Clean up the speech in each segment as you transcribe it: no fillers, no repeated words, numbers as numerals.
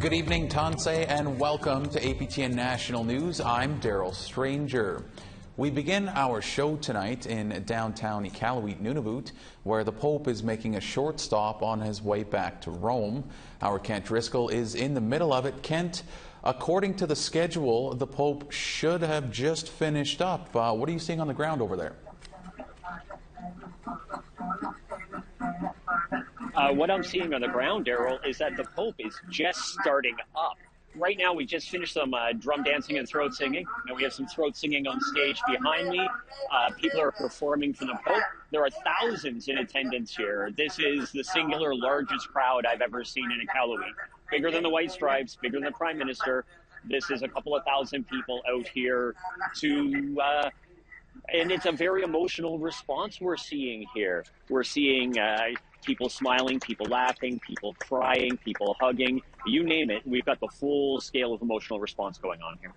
Good evening, Tanse, and welcome to APTN National News. I'm Daryl Stranger. We begin our show tonight in downtown Iqaluit, Nunavut, where the Pope is making a short stop on his way back to Rome. Our Kent Driscoll is in the middle of it. Kent, according to the schedule, the Pope should have just finished up. What are you seeing on the ground over there? What I'm seeing on the ground, Daryl, is that the Pope is just starting up. Right now, we just finished some drum dancing and throat singing. Now we have some throat singing on stage behind me. People are performing for the Pope. There are thousands in attendance here. This is the singular largest crowd I've ever seen in Iqaluit. Bigger than the White Stripes, bigger than the Prime Minister. This is a couple of thousand people out here to... and it's a very emotional response we're seeing here. We're seeing people smiling, people laughing, people crying, people hugging, you name it. We've got the full scale of emotional response going on here.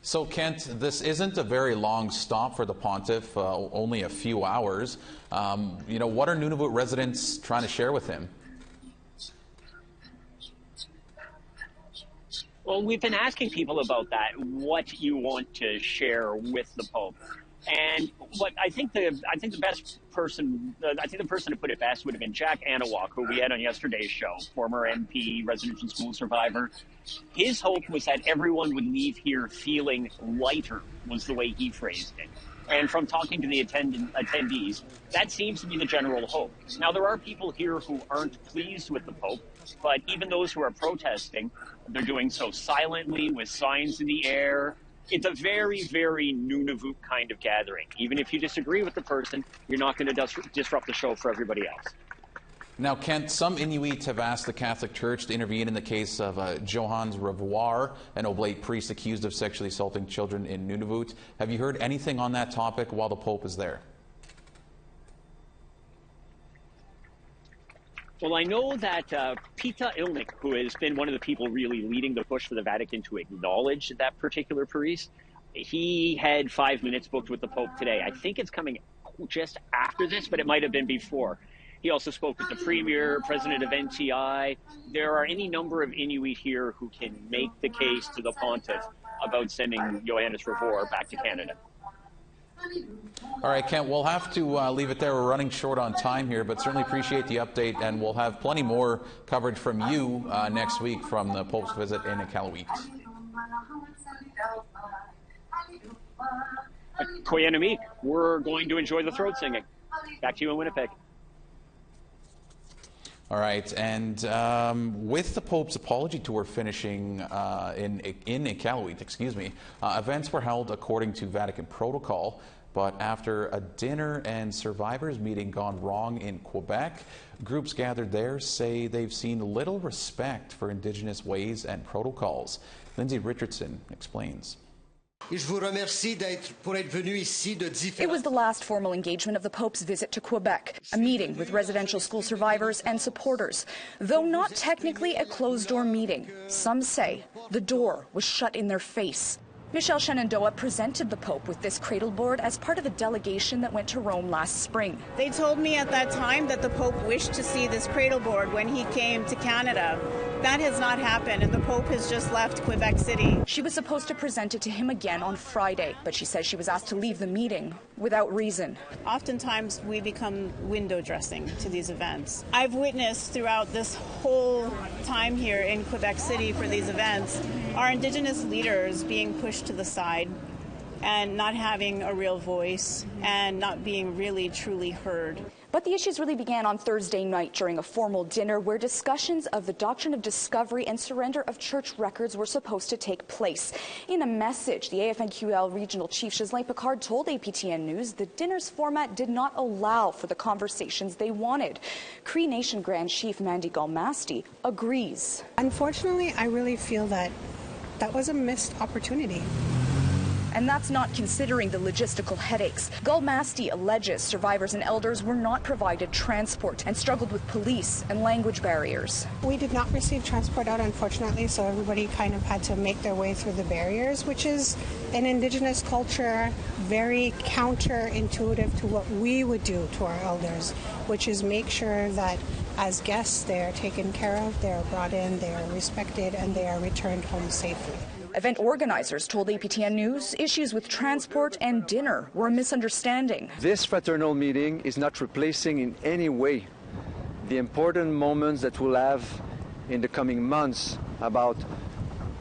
So, Kent, this isn't a very long stop for the Pontiff, only a few hours. What are Nunavut residents trying to share with him? Well, we've been asking people about that, what you want to share with the Pope. And what I think the person to put it best would have been Jack Anawak, who we had on yesterday's show, former MP, residential school survivor. His hope was that everyone would leave here feeling lighter, was the way he phrased it. And from talking to the attendees, that seems to be the general hope. Now, there are people here who aren't pleased with the Pope, but even those who are protesting, they're doing so silently with signs in the air. It's a very, very Nunavut kind of gathering. Even if you disagree with the person, you're not going to disrupt the show for everybody else. Now, Kent, some Inuits have asked the Catholic Church to intervene in the case of Johannes Revoir, an Oblate priest accused of sexually assaulting children in Nunavut. Have you heard anything on that topic while the Pope is there? Well, I know that Pita Ilnik, who has been one of the people really leading the push for the Vatican to acknowledge that particular priest, he had 5 minutes booked with the Pope today. I think it's coming just after this, but it might have been before. He also spoke with the Premier, President of NTI. There are any number of Inuit here who can make the case to the Pontiff about sending Johannes Revoir back to Canada. All right, Kent, we'll have to leave it there. We're running short on time here, but certainly appreciate the update, and we'll have plenty more coverage from you next week from the Pope's visit in Iqaluit. Koyanamik, we're going to enjoy the throat singing. Back to you in Winnipeg. All right, and with the Pope's apology tour finishing in Iqaluit, events were held according to Vatican protocol, but after a dinner and survivors meeting gone wrong in Quebec, groups gathered there say they've seen little respect for Indigenous ways and protocols. Lindsay Richardson explains. It was the last formal engagement of the Pope's visit to Quebec, a meeting with residential school survivors and supporters. Though not technically a closed-door meeting, some say the door was shut in their face. Michelle Shenandoah presented the Pope with this cradle board as part of a delegation that went to Rome last spring. They told me at that time that the Pope wished to see this cradle board when he came to Canada. That has not happened, and the Pope has just left Quebec City. She was supposed to present it to him again on Friday, but she says she was asked to leave the meeting without reason. Oftentimes, we become window dressing to these events. I've witnessed throughout this whole time here in Quebec City for these events, our Indigenous leaders being pushed to the side and not having a real voice and not being really truly heard. But the issues really began on Thursday night during a formal dinner where discussions of the doctrine of discovery and surrender of church records were supposed to take place. In a message, the AFN Regional Chief Ghislain Picard told APTN News the dinner's format did not allow for the conversations they wanted. Cree Nation Grand Chief Mandy Galmasti agrees. Unfortunately, I really feel that was a missed opportunity. And that's not considering the logistical headaches. Galmasti alleges survivors and elders were not provided transport and struggled with police and language barriers. We did not receive transport out, unfortunately, so everybody kind of had to make their way through the barriers, which is an Indigenous culture, very counterintuitive to what we would do to our elders, which is make sure that as guests, they are taken care of, they are brought in, they are respected, and they are returned home safely. Event organizers told APTN News issues with transport and dinner were a misunderstanding. This fraternal meeting is not replacing in any way the important moments that we'll have in the coming months about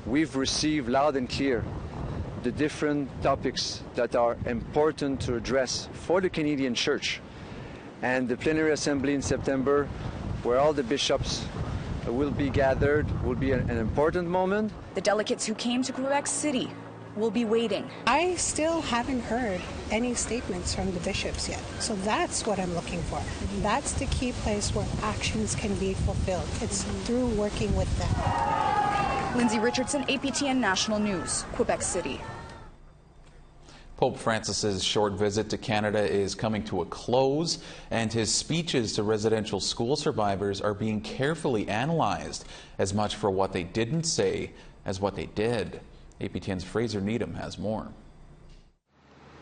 we've received loud and clear the different topics that are important to address for the Canadian Church. And the plenary assembly in September, where all the bishops will be gathered, will be an important moment. The delegates who came to Quebec City will be waiting. I still haven't heard any statements from the bishops yet. So that's what I'm looking for. That's the key place where actions can be fulfilled. It's through working with them. Lindsay Richardson, APTN National News, Quebec City. Pope Francis's short visit to Canada is coming to a close, and his speeches to residential school survivors are being carefully analyzed, as much for what they didn't say as what they did. APTN's Fraser Needham has more.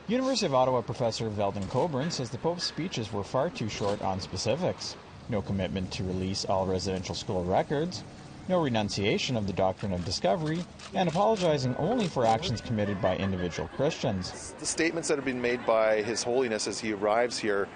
University of Ottawa professor Veldon Coburn says the Pope's speeches were far too short on specifics. No commitment to release all residential school records, no renunciation of the doctrine of discovery, and apologizing only for actions committed by individual Christians. The statements that have been made by His Holiness as he arrives here,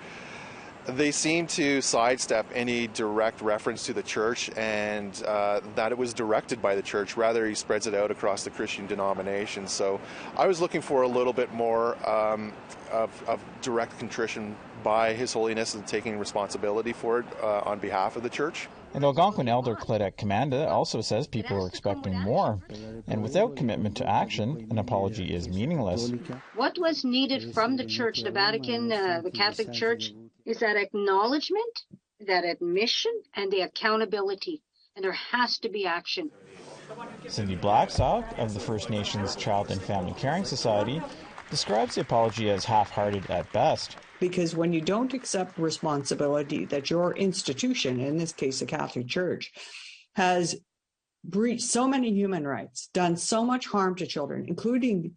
they seem to sidestep any direct reference to the Church and that it was directed by the Church. Rather, he spreads it out across the Christian denominations. So I was looking for a little bit more of direct contrition by His Holiness and taking responsibility for it on behalf of the Church. And Algonquin elder Claudette Commanda also says people are expecting more. And without commitment to action, an apology is meaningless. What was needed from the Church, the Vatican, the Catholic Church, is that acknowledgement, that admission, and the accountability. And there has to be action. Cindy Blackstock of the First Nations Child and Family Caring Society describes the apology as half-hearted at best. Because when you don't accept responsibility that your institution, in this case the Catholic Church, has breached so many human rights, done so much harm to children, including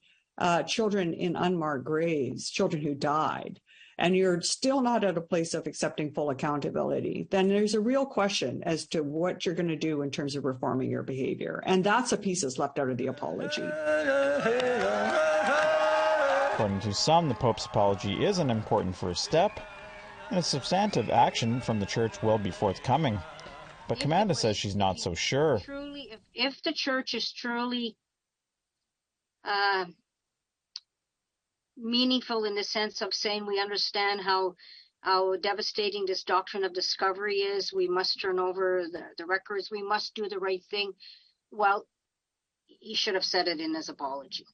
children in unmarked graves, children who died, and you're still not at a place of accepting full accountability, then there's a real question as to what you're going to do in terms of reforming your behavior. And that's a piece that's left out of the apology. According to some, the Pope's apology is an important first step, and a substantive action from the Church will be forthcoming. But Commanda says she's not so sure. If the Church is truly meaningful in the sense of saying we understand how devastating this doctrine of discovery is, we must turn over the records, we must do the right thing, well, he should have said it in his apology.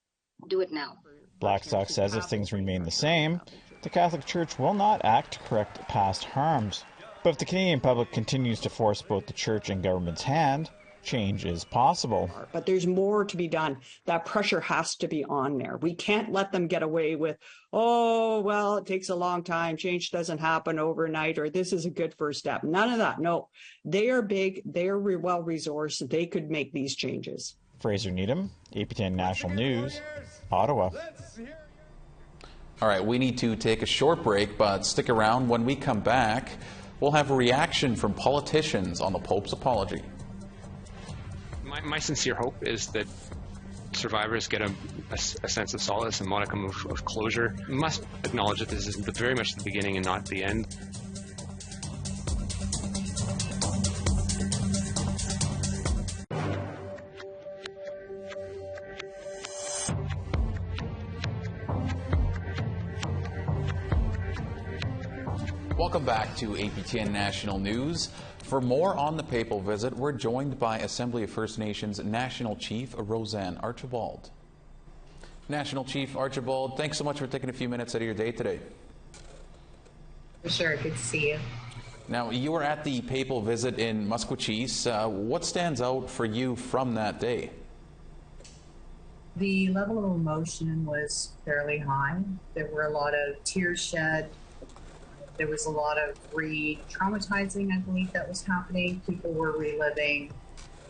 Do it now. Blackstock says if things remain the same, the Catholic Church will not act to correct past harms. But if the Canadian public continues to force both the Church and government's hand, change is possible. But there's more to be done. That pressure has to be on there. We can't let them get away with, oh, well, it takes a long time, change doesn't happen overnight, or this is a good first step. None of that. No, they are big, they are well-resourced, they could make these changes. Fraser Needham, APTN National News, Ottawa. All right, we need to take a short break, but stick around. When we come back, we'll have a reaction from politicians on the Pope's apology. My sincere hope is that survivors get a sense of solace and modicum of closure. We must acknowledge that this is very much the beginning and not the end. Welcome back to APTN National News. For more on the papal visit, we're joined by Assembly of First Nations National Chief Roseanne Archibald. National Chief Archibald, thanks so much for taking a few minutes out of your day today. For sure, good to see you. Now, you were at the papal visit in Musqueam. What stands out for you from that day? The level of emotion was fairly high. There were a lot of tears shed. There was a lot of re-traumatizing, I believe, that was happening. People were reliving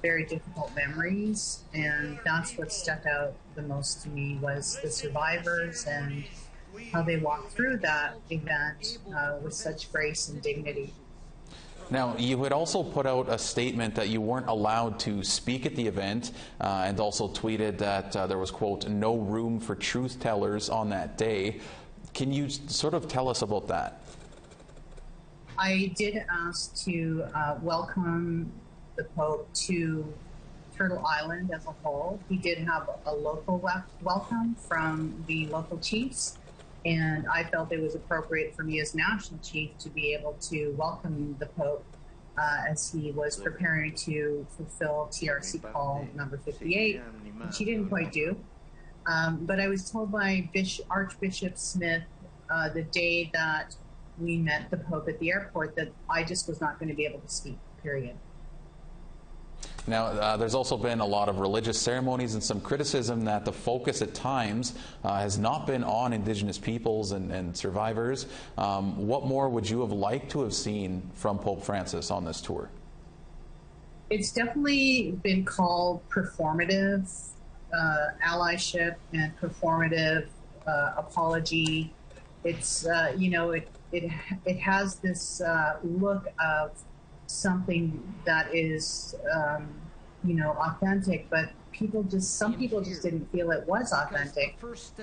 very difficult memories, and that's what stuck out the most to me was the survivors and how they walked through that event with such grace and dignity. Now, you had also put out a statement that you weren't allowed to speak at the event, and also tweeted that there was, quote, no room for truth tellers on that day. Can you sort of tell us about that? I did ask to welcome the Pope to Turtle Island as a whole. He did have a local welcome from the local chiefs, and I felt it was appropriate for me as national chief to be able to welcome the Pope as he was preparing to fulfill TRC call number 58, which he didn't quite do. But I was told by Archbishop Smith the day that we met the Pope at the airport that I just was not going to be able to speak, period. Now, there's also been a lot of religious ceremonies and some criticism that the focus at times has not been on Indigenous peoples and survivors. What more would you have liked to have seen from Pope Francis on this tour? It's definitely been called performative allyship and performative apology. It's, it has this look of something that is, authentic, but some people just didn't feel it was authentic.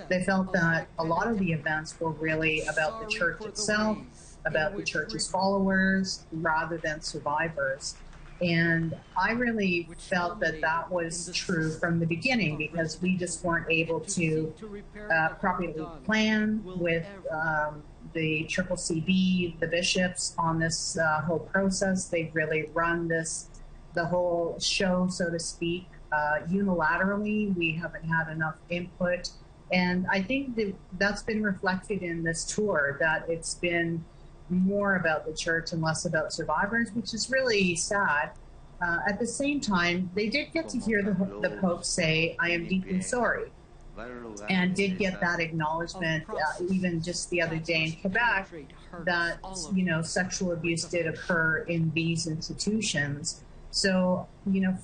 They felt that a lot of the events were really about the church itself, about the church's followers, rather than survivors. And I really felt that that was true from the beginning, because we just weren't able to properly plan with the CCCB, the bishops, on this whole process. They've really run the whole show, so to speak, unilaterally. We haven't had enough input. And I think that's been reflected in this tour, that it's been more about the church and less about survivors, which is really sad. At the same time, they did get to hear the Pope say, "I am deeply sorry," and did get that acknowledgement, even just the other day in Quebec, that, sexual abuse did occur in these institutions. So,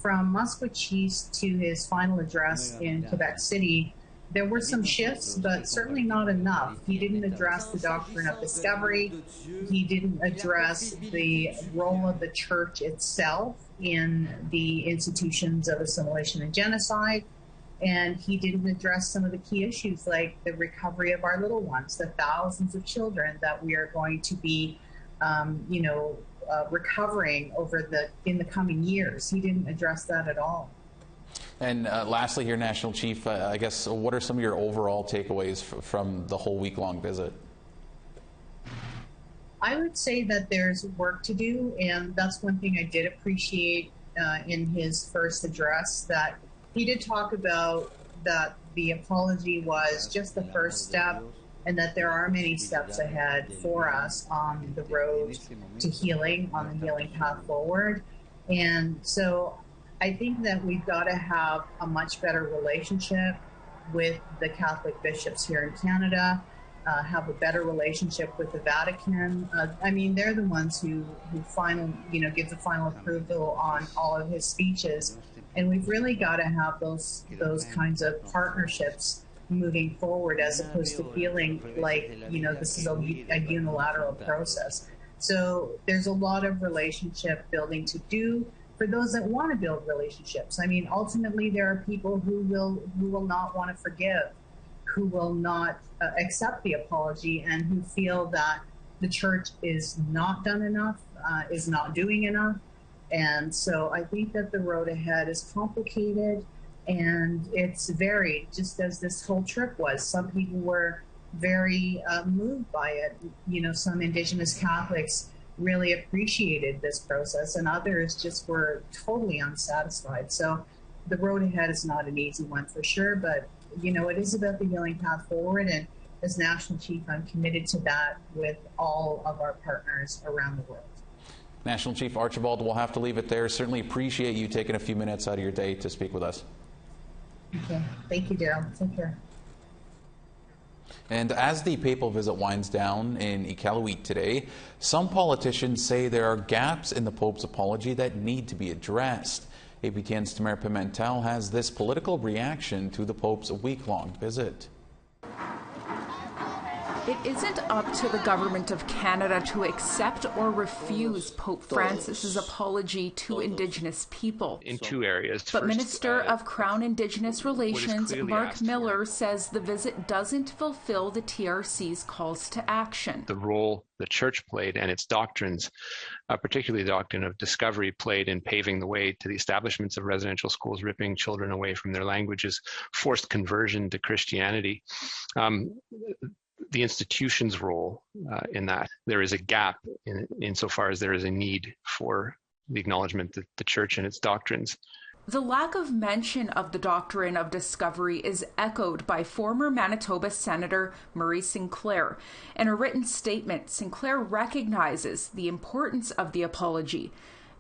from Musqueam Chiefs to his final address in Quebec City, there were some shifts, but certainly not enough. He didn't address the doctrine of discovery. He didn't address the role of the church itself in the institutions of assimilation and genocide. And he didn't address some of the key issues, like the recovery of our little ones, the thousands of children that we are going to be, recovering in the coming years. He didn't address that at all. And lastly here, National Chief, I guess, what are some of your overall takeaways from the whole week-long visit? I would say that there's work to do, and that's one thing I did appreciate in his first address, that he did talk about that the apology was just the first step, and that there are many steps ahead for us on the road to healing, on the healing path forward. And so I think that we've got to have a much better relationship with the Catholic bishops here in Canada, have a better relationship with the Vatican. They're the ones who give the final approval on all of his speeches. And we've really got to have those kinds of partnerships moving forward, as opposed to feeling like, this is a unilateral process. So there's a lot of relationship building to do for those that want to build relationships. Ultimately, there are people who will not want to forgive, who will not accept the apology, and who feel that the church is not done enough, is not doing enough. And so I think that the road ahead is complicated, and it's varied, just as this whole trip was. Some people were very moved by it. Some Indigenous Catholics really appreciated this process, and others just were totally unsatisfied. So the road ahead is not an easy one for sure, but it is about the healing path forward, and as National Chief, I'm committed to that with all of our partners around the world. National Chief Archibald, we'll have to leave it there. Certainly appreciate you taking a few minutes out of your day to speak with us. Okay. Thank you, Daryl. Take care. And as the papal visit winds down in Iqaluit today, some politicians say there are gaps in the Pope's apology that need to be addressed. APTN's Tamara Pimentel has this political reaction to the Pope's week-long visit. It isn't up to the Government of Canada to accept or refuse Pope Francis's apology to Indigenous people. In two areas. But First, Minister of Crown Indigenous Relations Mark Miller says the visit doesn't fulfill the TRC's calls to action. The role the Church played and its doctrines, particularly the doctrine of discovery, played in paving the way to the establishments of residential schools, ripping children away from their languages, forced conversion to Christianity. The institution's role in that. There is a gap insofar as there is a need for the acknowledgement that the Church and its doctrines. The lack of mention of the doctrine of discovery is echoed by former Manitoba Senator Murray Sinclair. In a written statement, Sinclair recognizes the importance of the apology,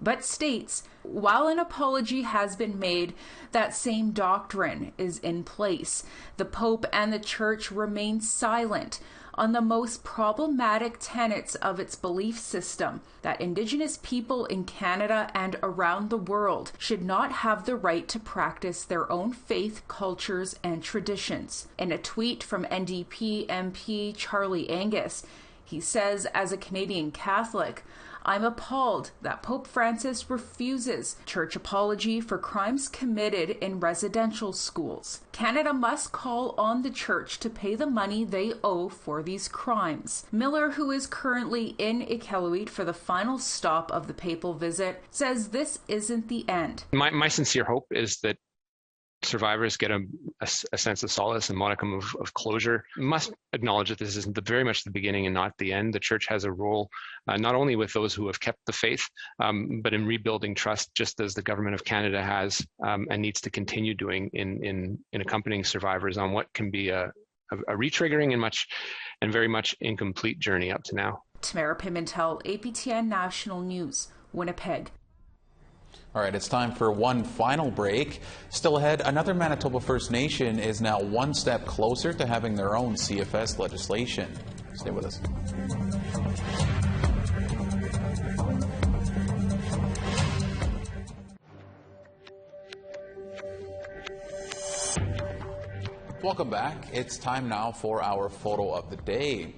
but states, while an apology has been made, that same doctrine is in place. The Pope and the Church remain silent on the most problematic tenets of its belief system, that Indigenous people in Canada and around the world should not have the right to practice their own faith, cultures, and traditions. In a tweet from NDP MP Charlie Angus, he says, as a Canadian Catholic, I'm appalled that Pope Francis refuses church apology for crimes committed in residential schools. Canada must call on the Church to pay the money they owe for these crimes. Miller, who is currently in Iqaluit for the final stop of the papal visit, says this isn't the end. My sincere hope is that survivors get a sense of solace and modicum of closure. We must acknowledge that this is very much the beginning and not the end. The Church has a role not only with those who have kept the faith, but in rebuilding trust, just as the Government of Canada has and needs to continue doing in accompanying survivors on what can be a retriggering and very much incomplete journey up to now. Tamara Pimentel, APTN National News, Winnipeg. All right, it's time for one final break. Still ahead, another Manitoba First Nation is now one step closer to having their own CFS legislation. Stay with us. Welcome back. It's time now for our photo of the day.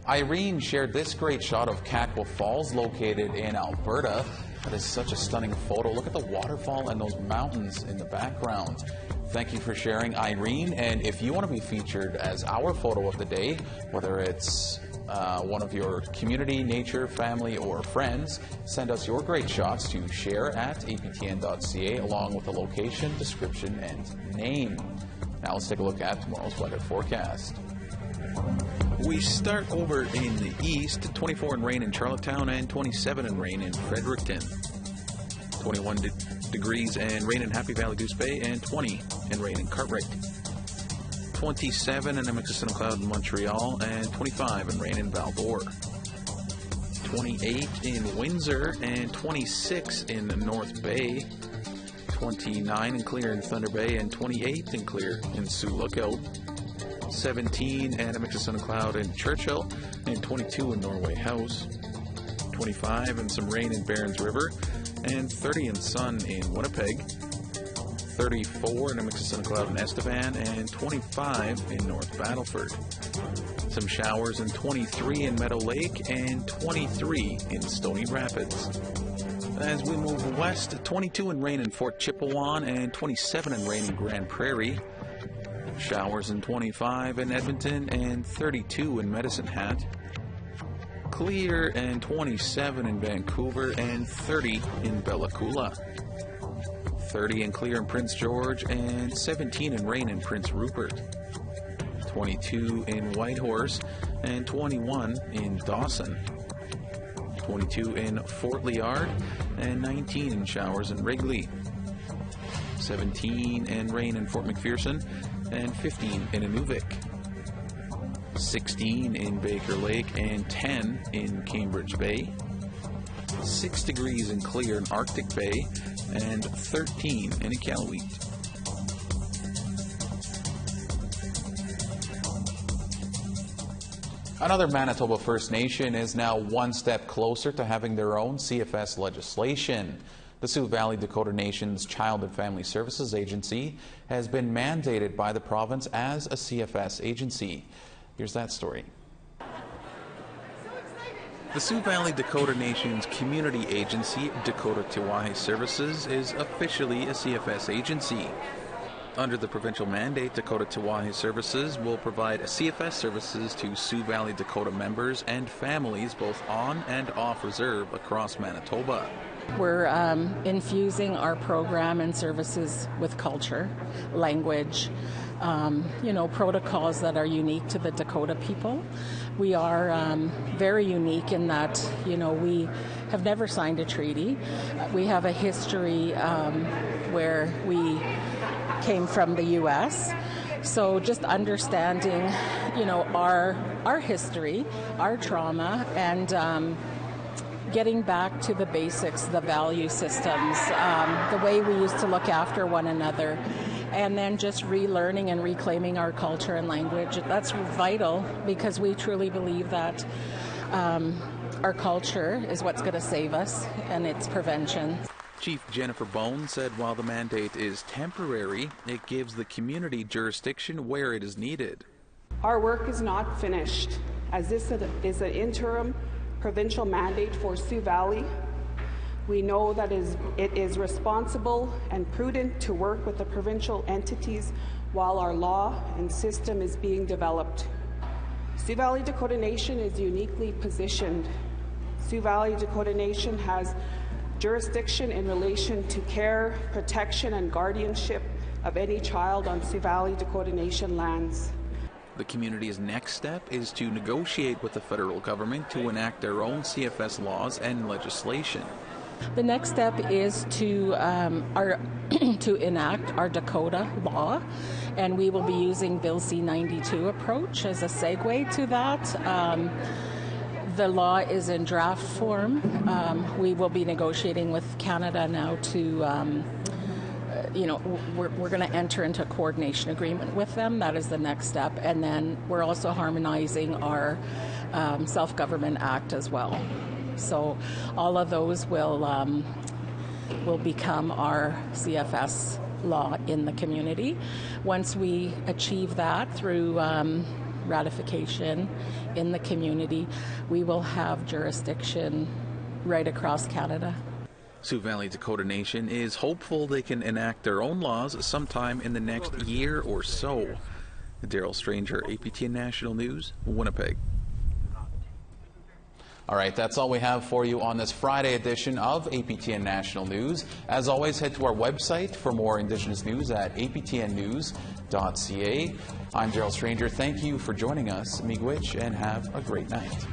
Irene shared this great shot of Catwa Falls located in Alberta. That is such a stunning photo. Look at the waterfall and those mountains in the background. Thank you for sharing, Irene. And if you want to be featured as our photo of the day, whether it's one of your community, nature, family, or friends, send us your great shots to share@aptn.ca along with the location, description, and name. Now let's take a look at tomorrow's weather forecast. We start over in the east, 24 in rain in Charlottetown and 27 in rain in Fredericton. 21 degrees and rain in Happy Valley, Goose Bay, and 20 in rain in Cartwright. 27 in a mix of sun and cloud in Montreal, and 25 in rain in Val-d'Or. 28 in Windsor and 26 in North Bay. 29 and clear in Thunder Bay, and 28 and clear in Sioux Lookout. 17 and a mix of sun and cloud in Churchill, and 22 in Norway House. 25 and some rain in Barons River, and 30 in sun in Winnipeg. 34 and a mix of sun and cloud in Estevan, and 25 in North Battleford. Some showers, and 23 in Meadow Lake, and 23 in Stony Rapids. As we move west, 22 in rain in Fort Chippewan, and 27 in rain in Grand Prairie. Showers, and 25 in Edmonton, and 32 in Medicine Hat. Clear, and 27 in Vancouver, and 30 in Bella Coola. 30 and clear in Prince George, and 17 in rain in Prince Rupert. 22 in Whitehorse, and 21 in Dawson. 22 in Fort Liard, and 19 in showers in Wrigley. 17 and rain in Fort McPherson, and 15 in Inuvik. 16 in Baker Lake, and 10 in Cambridge Bay. 6 degrees and clear in Arctic Bay, and 13 in Iqaluit. Another Manitoba First Nation is now one step closer to having their own CFS legislation. The Sioux Valley Dakota Nation's Child and Family Services Agency has been mandated by the province as a CFS agency. Here's that story. The Sioux Valley Dakota Nation's community agency, Dakota Tiwahe Services, is officially a CFS agency. Under the provincial mandate, Dakota Tiwahe Services will provide CFS services to Sioux Valley Dakota members and families both on and off reserve across Manitoba. We're infusing our program and services with culture, language, protocols that are unique to the Dakota people. We are very unique in that, we have never signed a treaty. We have a history where we came from the U.S., so just understanding, our history, our trauma, and getting back to the basics, the value systems, the way we used to look after one another, and then just relearning and reclaiming our culture and language. That's vital because we truly believe that our culture is what's going to save us, and it's prevention. Chief Jennifer Bone said while the mandate is temporary, it gives the community jurisdiction where it is needed. Our work is not finished, as this is an interim provincial mandate for Sioux Valley. We know that it is responsible and prudent to work with the provincial entities while our law and system is being developed. Sioux Valley Dakota Nation is uniquely positioned. Sioux Valley Dakota Nation has jurisdiction in relation to care, protection, and guardianship of any child on Sioux Valley Dakota Nation lands. The community's next step is to negotiate with the federal government to enact their own CFS laws and legislation. The next step is to to enact our Dakota law, and we will be using Bill C-92 approach as a segue to that. The law is in draft form. We will be negotiating with Canada now to, we're going to enter into a coordination agreement with them. That is the next step. And then we're also harmonizing our Self-Government Act as well. So all of those will become our CFS law in the community. Once we achieve that through ratification in the community, we will have jurisdiction right across Canada. Sioux Valley Dakota Nation is hopeful they can enact their own laws sometime in the next year or so. Daryl Stranger, APTN National News, Winnipeg. All right, that's all we have for you on this Friday edition of APTN National News. As always, head to our website for more Indigenous news at aptnnews.ca. I'm Daryl Stranger. Thank you for joining us. Miigwech, and have a great night.